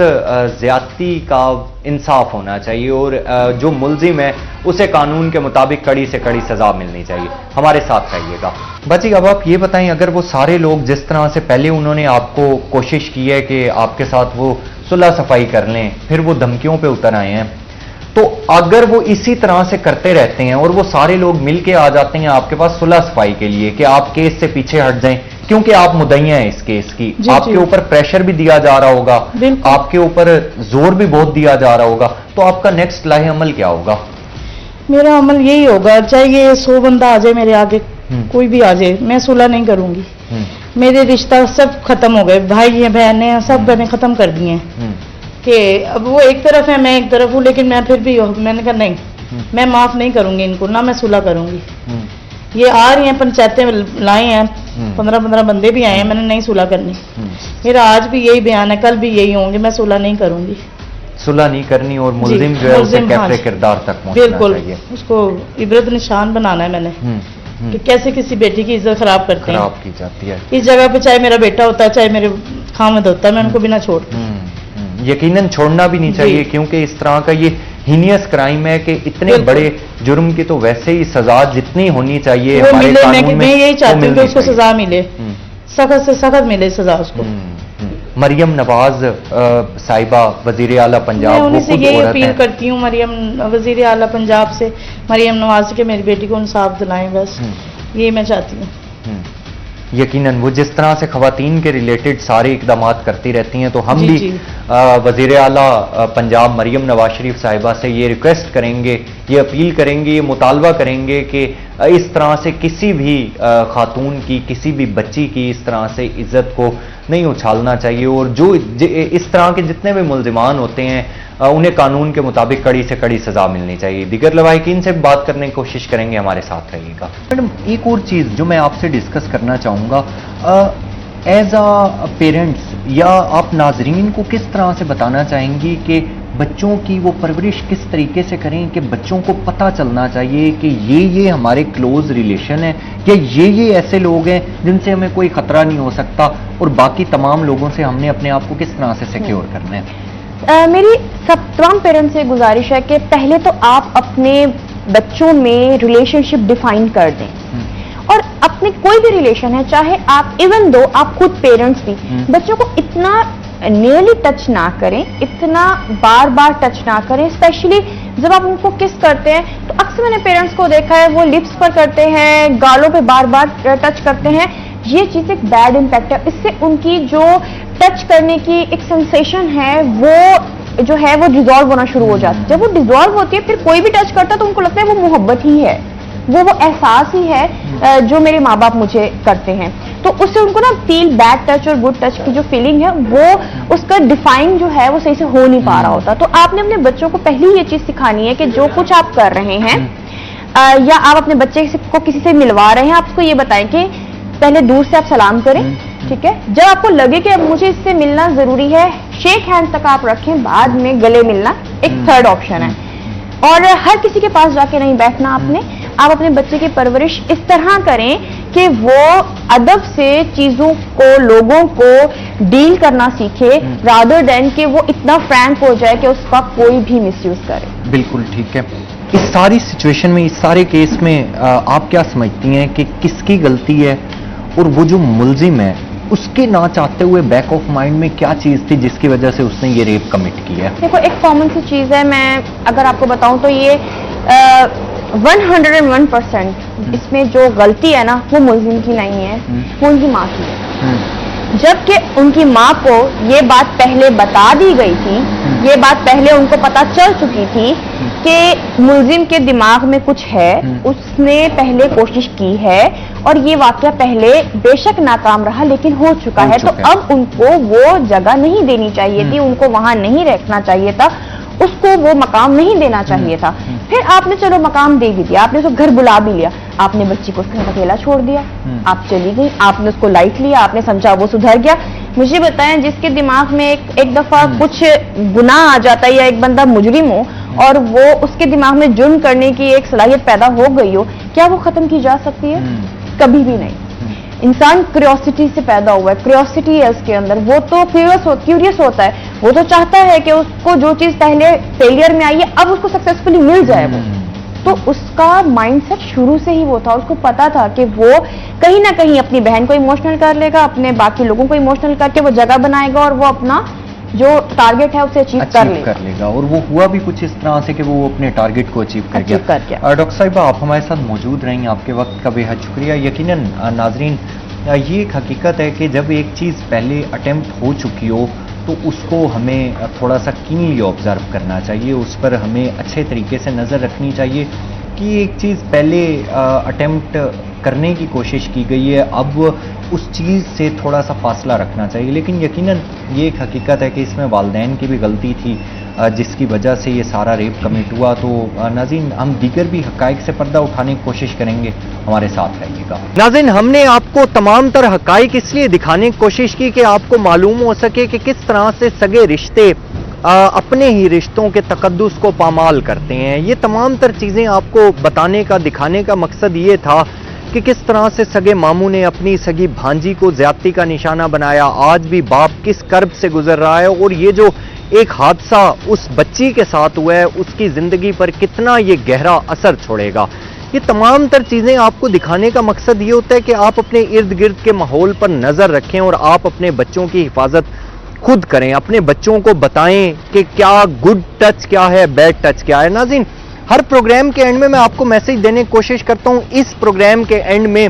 ज़्यादती का इंसाफ होना चाहिए और जो मुलजिम है उसे कानून के मुताबिक कड़ी से कड़ी सज़ा मिलनी चाहिए। हमारे साथ रहिएगा। बाजी, अब आप ये बताएं, अगर वो सारे लोग जिस तरह से पहले उन्होंने आपको कोशिश की है कि आपके साथ वो सुलह सफाई कर लें, फिर वो धमकियों पे उतर आए हैं, तो अगर वो इसी तरह से करते रहते हैं और वो सारे लोग मिलके आ जाते हैं आपके पास सुलह सफाई के लिए कि आप केस से पीछे हट जाएं, क्योंकि आप मुद्दइया हैं इस केस की, आपके ऊपर प्रेशर भी दिया जा रहा होगा, आपके ऊपर जोर भी बहुत दिया जा रहा होगा, तो आपका नेक्स्ट लाहे अमल क्या होगा? मेरा अमल यही होगा, चाहे ये 100 बंदा आ जाए मेरे आगे, कोई भी आ जाए, मैं सुलह नहीं करूंगी। मेरे रिश्ता सब खत्म हो गए, भाई हैं बहनें हैं, सब मैंने खत्म कर दिए हैं कि अब वो एक तरफ है, मैं एक तरफ हूँ, लेकिन मैं फिर भी मैंने कहा नहीं, मैं माफ नहीं करूंगी इनको, ना मैं सुलह करूंगी। ये आ रही हैं, पंचायतें लाए हैं, 15-15 बंदे भी आए हैं, मैंने नहीं सुलह करनी। मेरा आज भी यही बयान है, कल भी यही होंगे, मैं सुलह नहीं करूंगी। सुलह नहीं करनी और मुल्जिम जो है उसे कैफरे किरदार तक पहुंचना बिल्कुल चाहिए। उसको इबरत निशान बनाना है मैंने कि कैसे किसी बेटी की इज्जत खराब करते हैं, खराब की जाती है। इस जगह पे चाहे मेरा बेटा होता है, चाहे मेरे खामद होता है, मैं उनको भी ना छोड़ती। यकीनन छोड़ना भी नहीं चाहिए, क्योंकि इस तरह का ये हीनियस क्राइम है कि इतने बड़े जुर्म की तो वैसे ही सजा जितनी होनी चाहिए हमारे कानून में, मैं यही चाहती हूँ कि उसको सजा मिले, सख्त से सख्त मिले सजा उसको। मरियम नवाज साहिबा वजीर आला पंजाब, मैं उन्हीं से यही अपील करती हूँ, मरियम वजीर आला पंजाब से, मरियम नवाज के मेरी बेटी को इंसाफ दिलाएं, बस ये मैं चाहती हूँ। यकीनन वो जिस तरह से खवातीन के रिलेटेड सारे इकदामात करती रहती हैं, तो हम भी वज़ीर आला पंजाब मरियम नवाज शरीफ साहिबा से ये रिक्वेस्ट करेंगे, ये अपील करेंगे, ये मुतालबा करेंगे कि इस तरह से किसी भी खातून की, किसी भी बच्ची की इस तरह से इज्जत को नहीं उछालना चाहिए, और जो इस तरह के जितने भी मुल्जिमान होते हैं उन्हें कानून के मुताबिक कड़ी से कड़ी सजा मिलनी चाहिए। दीगर लवाहिकीन से बात करने की कोशिश करेंगे, हमारे साथ रहिएगा। मैडम, एक और चीज़ जो मैं आपसे डिस्कस करना चाहूँगा, एज अ पेरेंट्स या आप नाजरीन को किस तरह से बताना चाहेंगी कि बच्चों की वो परवरिश किस तरीके से करें कि बच्चों को पता चलना चाहिए कि ये हमारे क्लोज रिलेशन है, या ये ऐसे लोग हैं जिनसे हमें कोई खतरा नहीं हो सकता, और बाकी तमाम लोगों से हमने अपने आप को किस तरह से सिक्योर करना है? मेरी सब तमाम पेरेंट्स से गुजारिश है कि पहले तो आप अपने बच्चों में रिलेशनशिप डिफाइन कर दें, और अपने कोई भी रिलेशन है, चाहे आप इवन दो आप खुद पेरेंट्स भी, बच्चों को इतना नियरली टच ना करें, इतना बार बार टच ना करें। स्पेशली जब आप उनको किस करते हैं तो अक्सर मैंने पेरेंट्स को देखा है वो लिप्स पर करते हैं, गालों पे बार बार टच करते हैं। ये चीज एक बैड इम्पैक्ट है, इससे उनकी जो टच करने की एक सेंसेशन है वो जो है वो डिसॉल्व होना शुरू हो जाती है। जब वो डिसॉल्व होती है फिर कोई भी टच करता है तो उनको लगता है वो मोहब्बत ही है, वो एहसास ही है जो मेरे माँ बाप मुझे करते हैं। तो उससे उनको ना फील बैड टच और गुड टच की जो फीलिंग है वो उसका डिफाइन जो है वो सही से हो नहीं पा रहा होता। तो आपने अपने बच्चों को पहले ही ये चीज सिखानी है कि जो कुछ आप कर रहे हैं या आप अपने बच्चे को किसी से मिलवा रहे हैं, आप उसको ये बताएं कि पहले दूर से आप सलाम करें, ठीक है। जब आपको लगे कि अब मुझे इससे मिलना जरूरी है, शेक हैंड तक आप रखें, बाद में गले मिलना एक थर्ड ऑप्शन है। और हर किसी के पास जाके नहीं बैठना आपने, आप अपने बच्चे की परवरिश इस तरह करें कि वो अदब से चीजों को, लोगों को डील करना सीखे, रादर देन कि वो इतना फ्रैंक हो जाए कि उसका कोई भी मिसयूज करे। बिल्कुल ठीक है। इस सारी सिचुएशन में, इस सारे केस में आप क्या समझती हैं कि किसकी गलती है, और वो जो मुलजिम है उसके ना चाहते हुए बैक ऑफ माइंड में क्या चीज थी जिसकी वजह से उसने ये रेप कमिट किया है? देखो, एक कॉमन सी चीज है, मैं अगर आपको बताऊं तो ये 101% इसमें जो गलती है ना वो मुलजिम की नहीं है, वो उनकी माँ की है। जबकि उनकी माँ को ये बात पहले बता दी गई थी, ये बात पहले उनको पता चल चुकी थी कि मुलजिम के दिमाग में कुछ है, उसने पहले कोशिश की है और ये वाकया पहले बेशक नाकाम रहा लेकिन हो चुका है। तो अब उनको वो जगह नहीं देनी चाहिए थी, उनको वहां नहीं रखना चाहिए था, उसको वो मकाम नहीं देना चाहिए था। फिर आपने चलो मकाम दे भी दिया, आपने उसको घर बुला भी लिया, आपने बच्ची को उसके साथ अकेला छोड़ दिया, आप चली गई, आपने उसको लाइट लिया, आपने समझा वो सुधर गया। मुझे बताएं, जिसके दिमाग में एक दफा कुछ गुनाह आ जाता है या एक बंदा मुजरिम हो और वो उसके दिमाग में जुर्म करने की एक सलाहियत पैदा हो गई हो, क्या वो खत्म की जा सकती है? कभी भी नहीं। इंसान क्यूरियोसिटी से पैदा हुआ है, क्यूरियोसिटी है उसके अंदर, वो तो क्यूरियस होता है, वो तो चाहता है कि उसको जो चीज पहले फेलियर में आई है अब उसको सक्सेसफुली मिल जाए। वो तो उसका माइंडसेट शुरू से ही वो था, उसको पता था कि वो कहीं ना कहीं अपनी बहन को इमोशनल कर लेगा, अपने बाकी लोगों को इमोशनल करके वो जगह बनाएगा और वो अपना जो टारगेट है उसे अचीव कर लेगा। और वो हुआ भी कुछ इस तरह से कि वो अपने टारगेट को अचीव कर गया। डॉक्टर साहिबा, आप हमारे साथ मौजूद रही, आपके वक्त का बेहद शुक्रिया। यकीनन नाजरीन, ये एक हकीकत है कि जब एक चीज़ पहले अटेम्प्ट हो चुकी हो तो उसको हमें थोड़ा सा कीनली ऑब्जर्व करना चाहिए, उस पर हमें अच्छे तरीके से नज़र रखनी चाहिए कि एक चीज़ पहले अटेम्प्ट करने की कोशिश की गई है, अब उस चीज़ से थोड़ा सा फासला रखना चाहिए। लेकिन यकीनन ये एक हकीकत है कि इसमें वालिदैन की भी गलती थी जिसकी वजह से ये सारा रेप कमिट हुआ। तो नाज़रीन, हम दीगर भी हक़ाइक़ से पर्दा उठाने की कोशिश करेंगे, हमारे साथ रहिएगा। नाज़रीन, हमने आपको तमाम तरह हक़ाइक़ इसलिए दिखाने की कोशिश की कि आपको मालूम हो सके कि किस तरह से सगे रिश्ते अपने ही रिश्तों के तकद्दुस को पामाल करते हैं। ये तमाम तर चीज़ें आपको बताने का, दिखाने का मकसद ये था कि किस तरह से सगे मामू ने अपनी सगी भांजी को ज्यादती का निशाना बनाया, आज भी बाप किस कर्ब से गुजर रहा है, और ये जो एक हादसा उस बच्ची के साथ हुआ है उसकी जिंदगी पर कितना ये गहरा असर छोड़ेगा। ये तमाम तर चीजें आपको दिखाने का मकसद ये होता है कि आप अपने इर्द गिर्द के माहौल पर नजर रखें और आप अपने बच्चों की हिफाजत खुद करें, अपने बच्चों को बताएं कि क्या गुड टच क्या है, बैड टच क्या है। नाज़रीन, हर प्रोग्राम के एंड में मैं आपको मैसेज देने की कोशिश करता हूं। इस प्रोग्राम के एंड में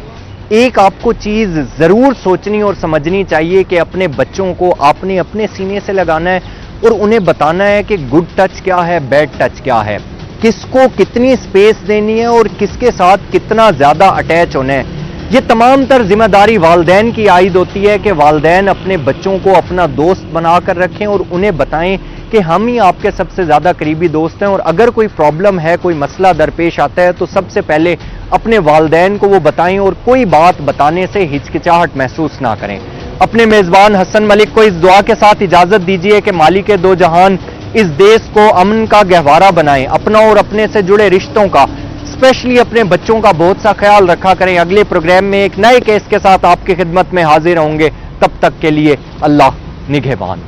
एक आपको चीज जरूर सोचनी और समझनी चाहिए कि अपने बच्चों को आपने अपने सीने से लगाना है और उन्हें बताना है कि गुड टच क्या है, बैड टच क्या है, किसको कितनी स्पेस देनी है और किसके साथ कितना ज्यादा अटैच होना है। ये तमाम तर जिम्मेदारी वालिदैन की आयद होती है कि वालिदैन अपने बच्चों को अपना दोस्त बनाकर रखें और उन्हें बताएं कि हम ही आपके सबसे ज्यादा करीबी दोस्त हैं, और अगर कोई प्रॉब्लम है, कोई मसला दरपेश आता है तो सबसे पहले अपने वालिदैन को वो बताएं और कोई बात बताने से हिचकिचाहट महसूस ना करें। अपने मेजबान हसन मलिक को इस दुआ के साथ इजाजत दीजिए कि मालिक दो जहान इस देश को अमन का गहवारा बनाएं, अपना और अपने से जुड़े रिश्तों का, स्पेशली अपने बच्चों का बहुत सा ख्याल रखा करें। अगले प्रोग्राम में एक नए केस के साथ आपकी खिदमत में हाजिर होंगे, तब तक के लिए अल्लाह निगहबान।